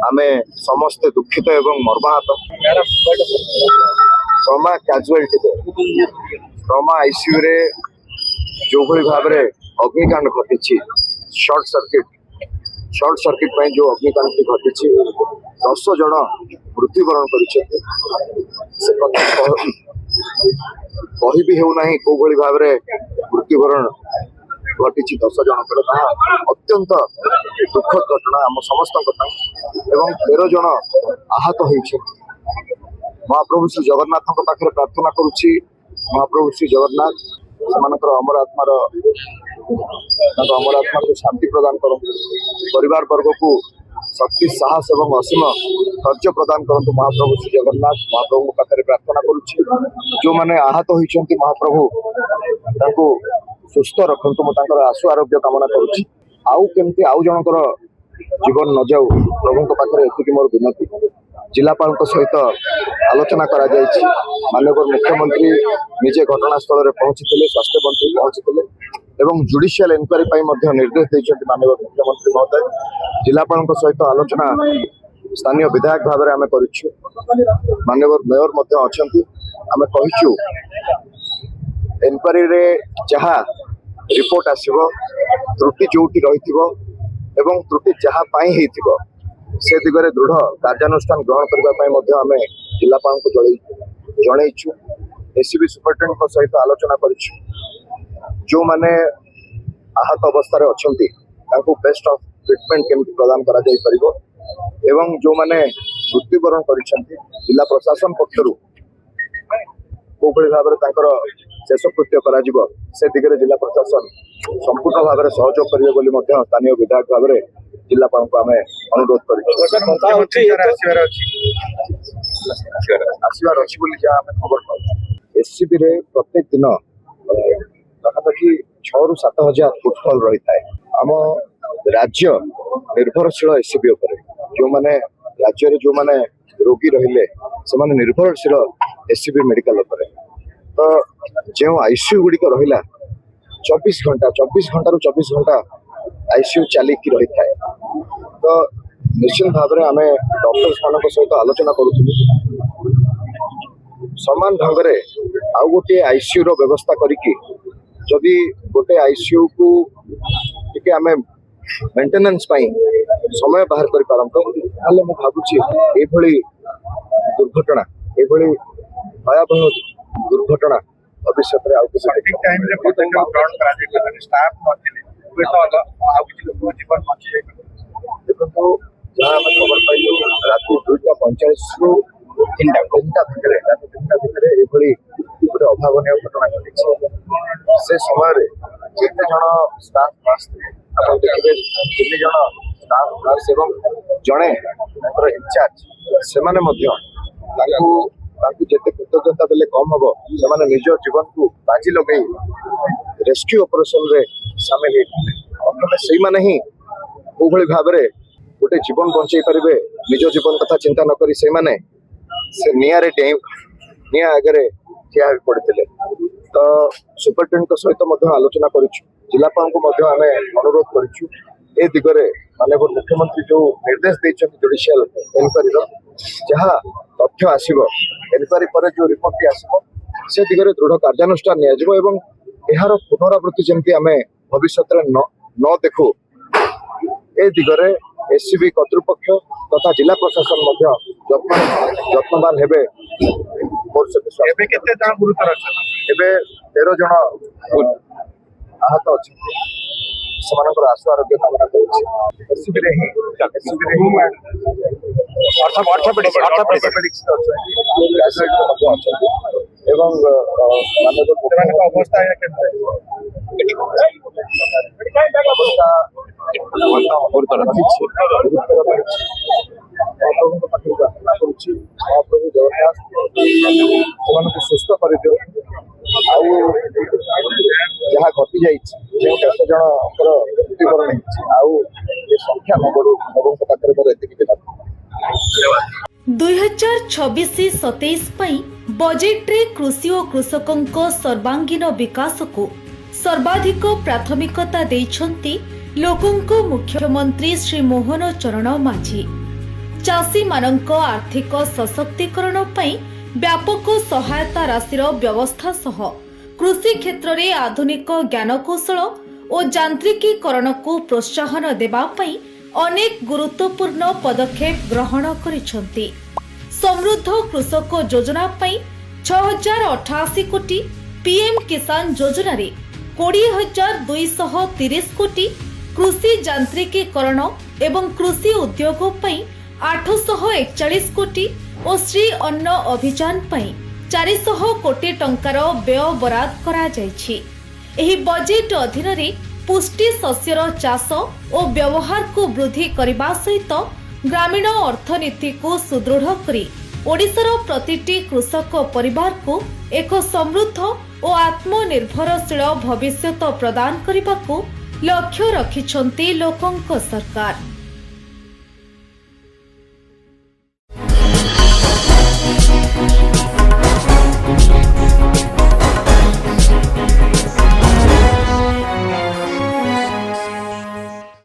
आमे समस्ते दुखित एवं मर्माहत ट्रमा कैजुआलिटी ट्रमा आईसीयू रे जो भली भाव रे अग्निकांड घटी शॉर्ट सर्किट पे जो अग्निकांड घटी 10 जन मृत्युवरण कही भी हेउ नाही को भली भाव रे मृत्युवरण घटी 10 जन अत्यंत दुखद घटना आम समस्त 13 जन आहत होइछे। महाप्रभु श्री जगन्नाथ पाखे प्रार्थना करुछि महाप्रभु श्री जगन्नाथ सेमानकर अमर आत्मा को शांति प्रदान करंतु परिवार वर्ग को शक्ति साहस एवं असीम धैर्य प्रदान करंतु महाप्रभु श्री जगन्नाथ महाप्रभु पाखे प्रार्थना करुछि जो माने आहत होइछन्ति महाप्रभु तांको सुस्थ रखंतु मु तांकर आशु आरोग्य कामना करुछि आउ केमती आउ जनकर जीवन न जाऊ प्रभु पाखे एतिकी मोर विनती। जिलापाल सहित आलोचना करा जायछि माननीय मुख्यमंत्री निजे घटनास्थल में पहुंची स्वास्थ्य मंत्री पहुंची एवं जुडिशियल इनक्वारी निर्देश देते माननीय मुख्यमंत्री महोदय। जिलापाल सहित आलोचना स्थानीय विधायक भाव में आम करूँ माननीय मेयर आम कहीचु इनक्वारी रे जहाँ रिपोर्ट आसिबो त्रुटि जोटी रही एवं त्रुटि जहाँ से दिगरे दृढ़ कार्यानुष्ठान ग्रहण करने आम जिलापाल को जनईचु एसीबी सुपरिटेडेंट सहित आलोचना करूँ जो माने आहत अवस्था अच्छा बेस्ट ऑफ ट्रिटमेंट केमती प्रदान करा जाई परिबो एवं जो माने मृत्युवरण करिसेंती जिला प्रशासन पक्षरु को भली भाव में शेषकृत्य करा जिवो से दिगरे जिला प्रशासन संपूर्ण भाव में सहयोग करिवे बोली मध्य स्थानीय विधायक भाव में जिलापाल को आम अनुरोध आसबार अच्छी बोली जहाँ आम खबर पाऊ एससीबी रे प्रत्येक दिन पाखापाखि 6 ରୁ 7 हजार फुटफल रही है। आम राज्य निर्भरशील एससीबी जो माने राज्य जो माने रोगी रहिले से माने निर्भरशील एससीबी मेडिकल तो जो आईसीयू गुड़िक रहा 24 घंटा रू 24 घंटा आईसीयू चलिकी रही है तो निश्चित भाव में आम डॉक्टर्स मान सहित आलोचना करूँ समान ढंग से आउ गोटे आईसीयू रो व्यवस्था करिकी जदि गोटे आईसीयू को टिके आम मेंटेनेंस समय बाहर कर पारंतो ताले मु भाबुची एभली दुर्घटना एभली भयावह दुर्घटना भविष्य में आउ किसी टाइम रे प्रोटेक्शन ग्राउंड करा जे स्टाफ नथिले वे तो आउ किसी लोग जीवन बची जाय देखो जहां हम खबर पाइयो रात 2:45 रू 3टा भितर एभली गोटे अभावनीय घटना घटी से समय जिते जन स्टाफ नर्स आप देखिए 3 जन स्टाफ नर्स एवं जड़े इंचार्ज से जिते कृतज्ञता देले कम हम से निज जीवन को बाजी लगे रेस्क्यू ऑपरेशन रे सामिल होते से ही कोभली भाव में गोटे जीवन बंचाई पारे निज जीवन कथा चिंता न करी से निआरे निआ आगे ठिया पड़ते तो सुपरिटेडेंट सहित आलोचना करूँ जिलापाल को आम अनुरोध करूँ ए दिगरे माननीय मुख्यमंत्री जो निर्देश देते जुडिशियल इनक्वारी जहाँ तथ्य आसब इनक्वारी पर जो रिपोर्ट आसब से दिगरे दृढ़ कार्यानुष्ठान यार पुनरावृत्ति जमी आम भविष्य न देखू ए दिगरे एससीबी कर्तृपक्ष तथा जिला प्रशासन जत्नवान हेबे गुरुतर 13 जन आहत अच्छे आशु आरोग्य कामना ऑर्थोपेडिक्स अवस्था महाप्रभु जगन्नाथ सुस्थ कर जहाँ घटी जाए 10 जनकर मृत्युवरण संख्या न बढ़ू पाखे धन्यवाद। 2026-27 बजेट्रे कृषि और कृषकों सर्वांगीन विकास को सर्वाधिक प्राथमिकता देइछन्ति लोकंको मुख्यमंत्री श्री मोहन चरण माझी। ଚାଷୀମାନଙ୍କ ଆର୍ଥିକ ସଶକ୍ତିକରଣ ପାଇଁ ବ୍ୟାପକ ସହାୟତା ରାଶିର ବ୍ୟବସ୍ଥା ସହ କୃଷି କ୍ଷେତ୍ରରେ ଆଧୁନିକ ଜ୍ଞାନକୌଶଳ ଓ ଯାନ୍ତ୍ରିକୀକରଣକୁ ପ୍ରୋତ୍ସାହନ ଦେବା ପାଇଁ ଅନେକ ଗୁରୁତ୍ୱପୂର୍ଣ୍ଣ ପଦକ୍ଷେପ ଗ୍ରହଣ କରିଛନ୍ତି। ସମୃଦ୍ଧ କୃଷକ ଯୋଜନା ପାଇଁ 6,088 କୋଟି, ପିଏମ୍ କିଷାନ ଯୋଜନାରେ 20,230 କୋଟି, କୃଷି ଯାନ୍ତ୍ରିକୀକରଣ ଏବଂ କୃଷି ଉଦ୍ୟୋଗ ପାଇଁ 841 କୋଟି ଓ ଶ୍ରୀ ଅନ୍ନ ଅଭିଯାନ ପାଇଁ 400 କୋଟି ଟଙ୍କାର ବ୍ୟୟ ବରାଦ କରାଯାଇଛି। ଏହି ବଜେଟ୍ ଅଧୀନରେ ପୁଷ୍ଟି ଶସ୍ୟର ଚାଷ ଓ ବ୍ୟବହାରକୁ ବୃଦ୍ଧି କରିବା ସହିତ ଗ୍ରାମୀଣ ଅର୍ଥନୀତିକୁ ସୁଦୃଢ଼ କରି ଓଡ଼ିଶାର ପ୍ରତିଟି କୃଷକ ପରିବାରକୁ ଏକ ସମୃଦ୍ଧ ଓ ଆତ୍ମନିର୍ଭରଶୀଳ ଭବିଷ୍ୟତ ପ୍ରଦାନ କରିବାକୁ ଲକ୍ଷ୍ୟ ରଖିଛନ୍ତି ଲୋକଙ୍କ ସରକାର।